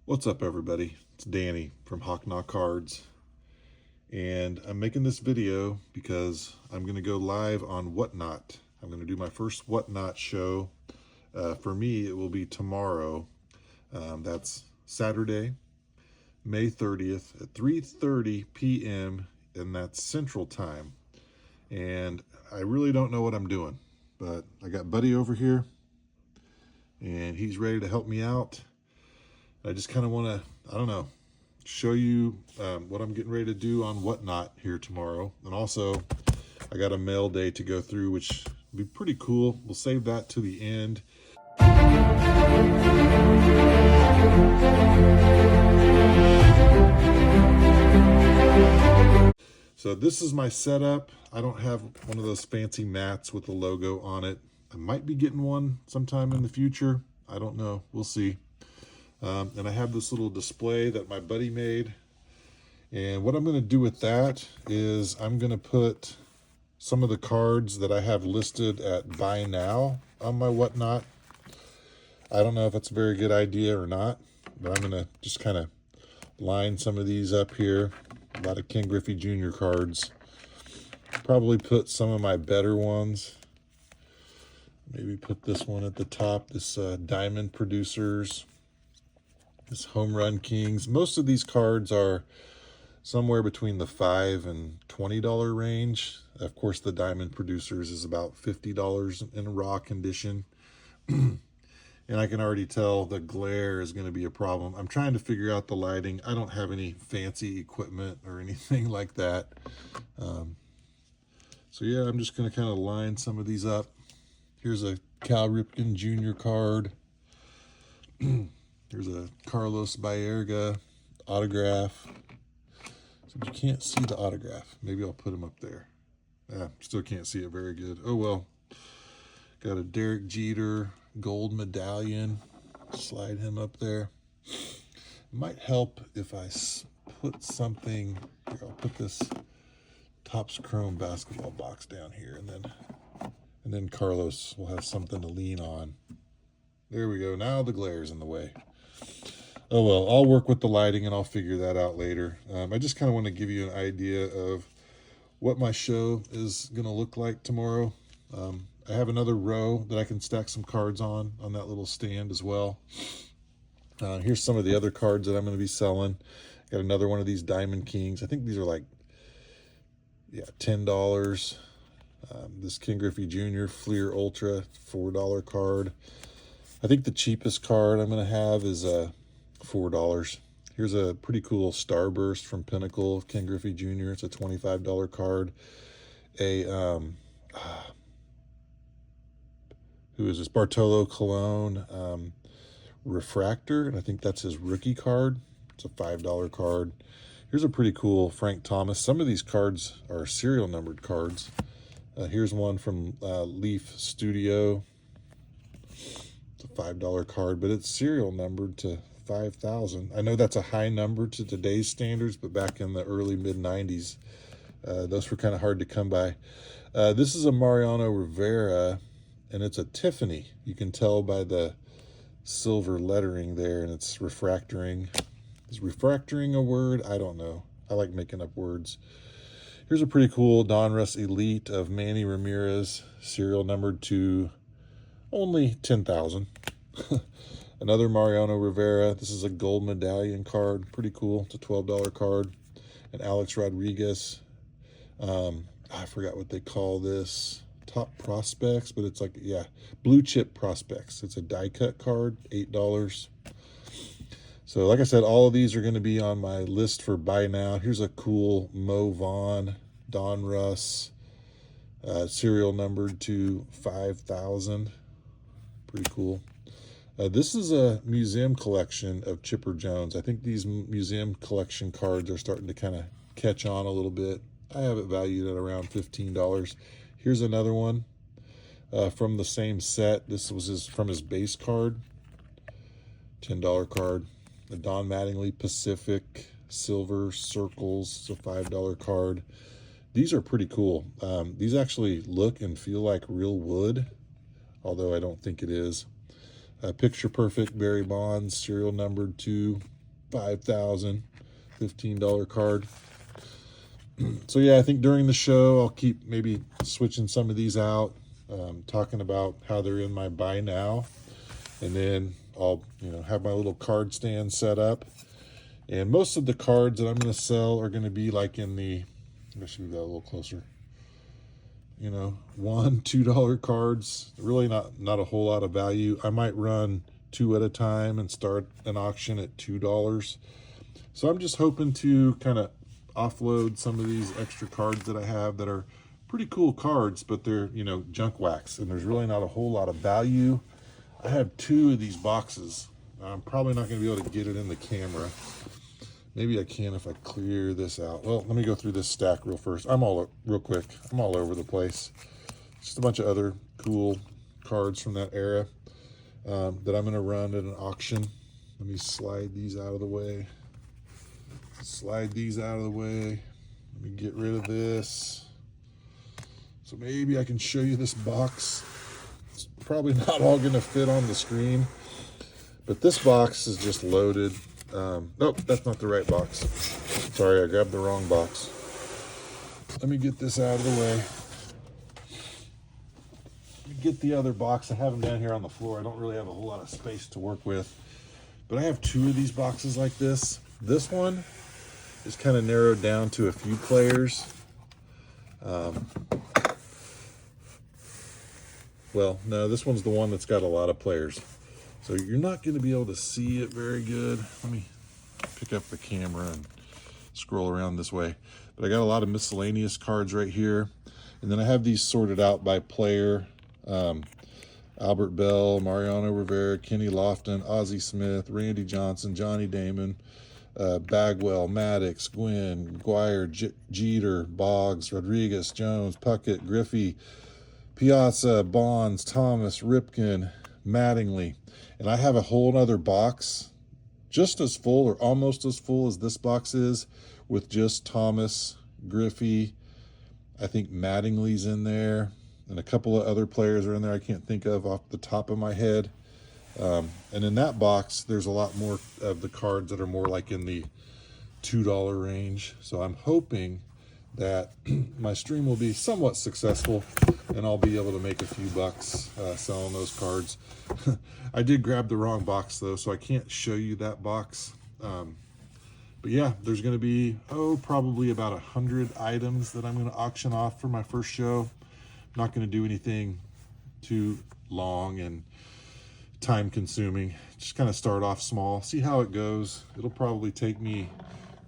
What's up, everybody? It's Danny from Hawk Knock Cards, and I'm making this video because I'm going to go live on Whatnot. I'm going to do my first Whatnot show. For me, it will be tomorrow. That's Saturday, May 30th at 3:30 p.m. and that's Central Time. And I really don't know what I'm doing, but I got Buddy over here, and he's ready to help me out. I just kind of want to, I don't know, show you what I'm getting ready to do on Whatnot here tomorrow. And also, I got a mail day to go through, which will be pretty cool. We'll save that to the end. So this is my setup. I don't have one of those fancy mats with the logo on it. I might be getting one sometime in the future. I don't know. We'll see. And I have this little display that my buddy made. And what I'm going to do with that is I'm going to put some of the cards that I have listed at Buy Now on my Whatnot. I don't know if that's a very good idea or not, but I'm going to just kind of line some of these up here. A lot of Ken Griffey Jr. cards. Probably put some of my better ones. Maybe put this one at the top, this Diamond Producers. This Home Run Kings. Most of these cards are somewhere between the $5 and $20 range. Of course, the Diamond Producers is about $50 in raw condition. And I can already tell the glare is going to be a problem. I'm trying to figure out the lighting. I don't have any fancy equipment or anything like that. So yeah, I'm just going to kind of line some of these up. Here's a Cal Ripken Jr. card. Here's a Carlos Baerga autograph. So you can't see the autograph. Maybe I'll put him up there. Still can't see it very good. Oh well. Got a Derek Jeter gold medallion. Slide him up there. It might help if I put something. Here, I'll put this Topps Chrome basketball box down here, and then Carlos will have something to lean on. There we go. Now the glare's in the way. Oh well, I'll work with the lighting and I'll figure that out later. I just kind of want to give you an idea of what my show is going to look like tomorrow. I have another row that I can stack some cards on that little stand as well. Here's some of the other cards that I'm going to be selling. Got another one of these Diamond Kings. I think these are like, $10. This Ken Griffey Jr. Fleer Ultra, $4 card. I think the cheapest card I'm going to have is $4. Here's a pretty cool Starburst from Pinnacle, Ken Griffey Jr. It's a $25 card. Who is this? Bartolo Colon Refractor, and I think that's his rookie card. It's a $5 card. Here's a pretty cool Frank Thomas. Some of these cards are serial numbered cards. Here's one from Leaf Studio. It's a $5 card, but it's serial numbered to 5,000. I know that's a high number to today's standards, but back in the early mid-90s, those were kind of hard to come by. This is a Mariano Rivera, and it's a Tiffany. You can tell by the silver lettering there, and it's refractoring. Is refractoring a word? I don't know. I like making up words. Here's a pretty cool Donruss Elite of Manny Ramirez, serial numbered to only 10,000. Another Mariano Rivera. This is a gold medallion card. Pretty cool. It's a $12 card. And Alex Rodriguez. I forgot what they call this. Top prospects, but it's like, blue chip prospects. It's a die cut card, $8. So like I said, all of these are going to be on my list for Buy Now. Here's a cool Mo Vaughn, Donruss, serial numbered to 5,000. Pretty cool. This is a museum collection of Chipper Jones. I think these museum collection cards are starting to kind of catch on a little bit. I have it valued at around $15. Here's another one from the same set. This was from his base card. $10 card. The Don Mattingly Pacific Silver Circles. It's a $5 card. These are pretty cool. These actually look and feel like real wood, although I don't think it is. Picture Perfect Barry Bonds, serial numbered to $5,000, $15 card. So yeah, I think during the show, I'll keep maybe switching some of these out, talking about how they're in my buy now. And then I'll, have my little card stand set up. And most of the cards that I'm going to sell are going to be like in the, I should move that a little closer, $1, $2 cards, really not a whole lot of value. I might run 2 at a time and start an auction at $2. So I'm just hoping to kind of offload some of these extra cards that I have that are pretty cool cards, but they're, junk wax, and there's really not a whole lot of value. I have 2 of these boxes. I'm probably not going to be able to get it in the camera. Maybe I can if I clear this out. Well, let me go through this stack real quick. I'm all over the place. Just a bunch of other cool cards from that era that I'm going to run at an auction. Let me slide these out of the way. Let me get rid of this. So maybe I can show you this box. It's probably not all going to fit on the screen, but this box is just loaded. Nope, that's not the right box. Sorry, I grabbed the wrong box. Let me get this out of the way. Let me get the other box. I have them down here on the floor. I don't really have a whole lot of space to work with, but I have 2 of these boxes like this. This one is kind of narrowed down to a few players. Well, no, this one's the one that's got a lot of players. So you're not going to be able to see it very good. Let me pick up the camera and scroll around this way. But I got a lot of miscellaneous cards right here. And then I have these sorted out by player. Albert Bell, Mariano Rivera, Kenny Lofton, Ozzie Smith, Randy Johnson, Johnny Damon, Bagwell, Maddox, Gwynn, Guire, Jeter, Boggs, Rodriguez, Jones, Puckett, Griffey, Piazza, Bonds, Thomas, Ripken, Mattingly. And I have a whole other box just as full or almost as full as this box is with just Thomas, Griffey, I think Mattingly's in there, and a couple of other players are in there I can't think of off the top of my head. And in that box, there's a lot more of the cards that are more like in the $2 range. So I'm hoping that my stream will be somewhat successful and I'll be able to make a few bucks selling those cards. I did grab the wrong box though, so I can't show you that box. But yeah, there's going to be, probably about 100 items that I'm going to auction off for my first show. I'm not going to do anything too long and time consuming. Just kind of start off small, see how it goes. It'll probably take me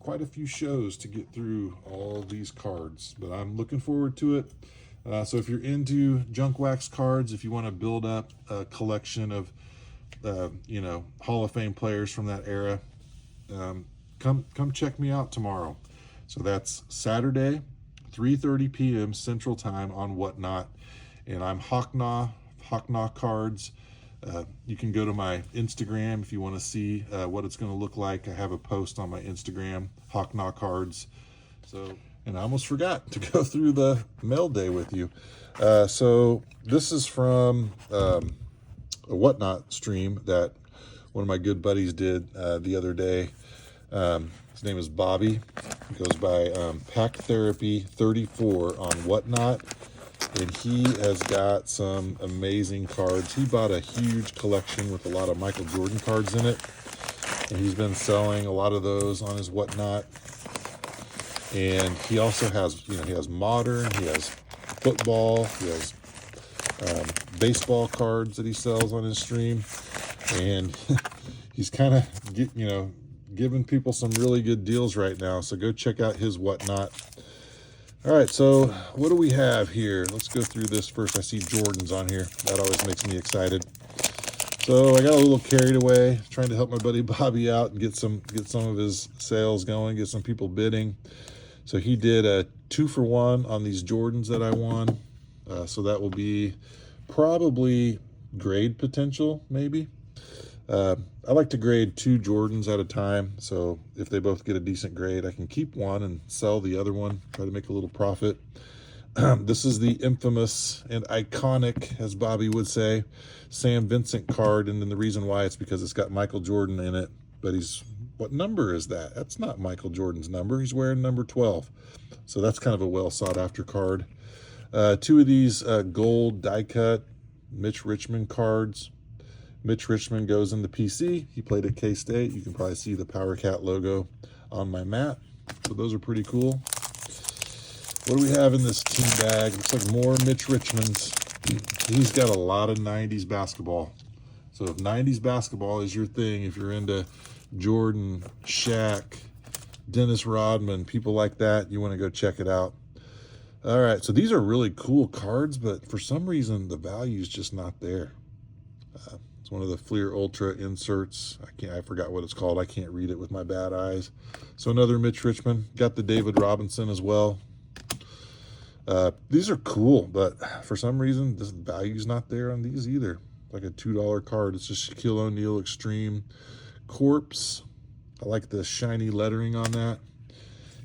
quite a few shows to get through all these cards, but I'm looking forward to it. So if you're into Junkwax cards, if you want to build up a collection of Hall of Fame players from that era, come check me out tomorrow. So that's Saturday, 3:30 p.m. Central Time on Whatnot, and I'm Hawknaw Cards. You can go to my Instagram if you want to see what it's going to look like. I have a post on my Instagram, Hawknaw Cards. So, and I almost forgot to go through the mail day with you. So this is from a Whatnot stream that one of my good buddies did the other day. His name is Bobby. He goes by Pack Therapy 34 on Whatnot. And he has got some amazing cards. He bought a huge collection with a lot of Michael Jordan cards in it. And he's been selling a lot of those on his Whatnot. And he also has, he has modern, he has football, he has baseball cards that he sells on his stream. And he's kind of, giving people some really good deals right now. So go check out his Whatnot. All right, so what do we have here? Let's go through this first. I see Jordans on here. That always makes me excited. So I got a little carried away trying to help my buddy Bobby out and get some of his sales going, get some people bidding. So he did a 2-for-1 on these Jordans that I won. So that will be probably grade potential, maybe. I like to grade 2 Jordans at a time, so if they both get a decent grade, I can keep one and sell the other one, try to make a little profit. This is the infamous and iconic, as Bobby would say, Sam Vincent card, and then the reason why it's because it's got Michael Jordan in it, but he's what number is that? That's not Michael Jordan's number. He's wearing number 12. So that's kind of a well sought after card. Two of these gold die cut Mitch Richmond cards. Mitch Richmond goes in the PC. He played at K-State. You can probably see the Power Cat logo on my mat. So those are pretty cool. What do we have in this team bag? Looks like more Mitch Richmonds. He's got a lot of 90s basketball. So if 90s basketball is your thing, if you're into Jordan, Shaq, Dennis Rodman, people like that, you want to go check it out. All right, so these are really cool cards, but for some reason the value is just not there. It's one of the Fleer Ultra inserts. I forgot what it's called. I can't read it with my bad eyes. So another Mitch Richmond. Got the David Robinson as well. These are cool, but for some reason the value's not there on these either. Like a $2 card. It's just Shaquille O'Neal Extreme Corpse. I like the shiny lettering on that.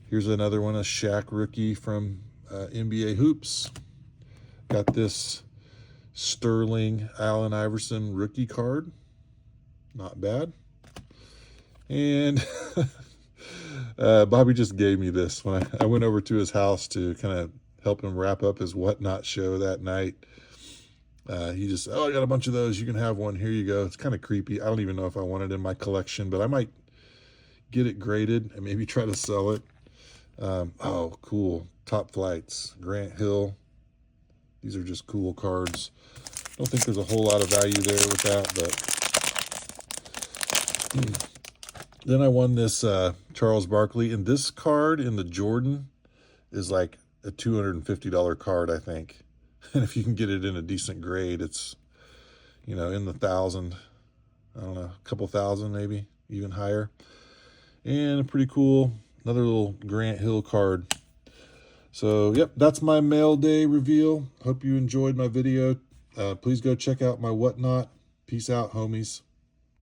Here's another one, a Shaq rookie from NBA Hoops. Got this Sterling Allen Iverson rookie card. Not bad. And Bobby just gave me this when I went over to his house to kind of help him wrap up his Whatnot show that night. He just, I got a bunch of those. You can have one. Here you go. It's kind of creepy. I don't even know if I want it in my collection, but I might get it graded and maybe try to sell it. Oh, cool. Top Flights, Grant Hill. These are just cool cards. Don't think there's a whole lot of value there with that, but then I won this Charles Barkley, and this card in the Jordan is like a $250 card, I think. And if you can get it in a decent grade, it's, in the thousand, I don't know, a couple thousand maybe, even higher. And a pretty cool, another little Grant Hill card. So, yep, that's my mail day reveal. Hope you enjoyed my video. Please go check out my Whatnot. Peace out, homies.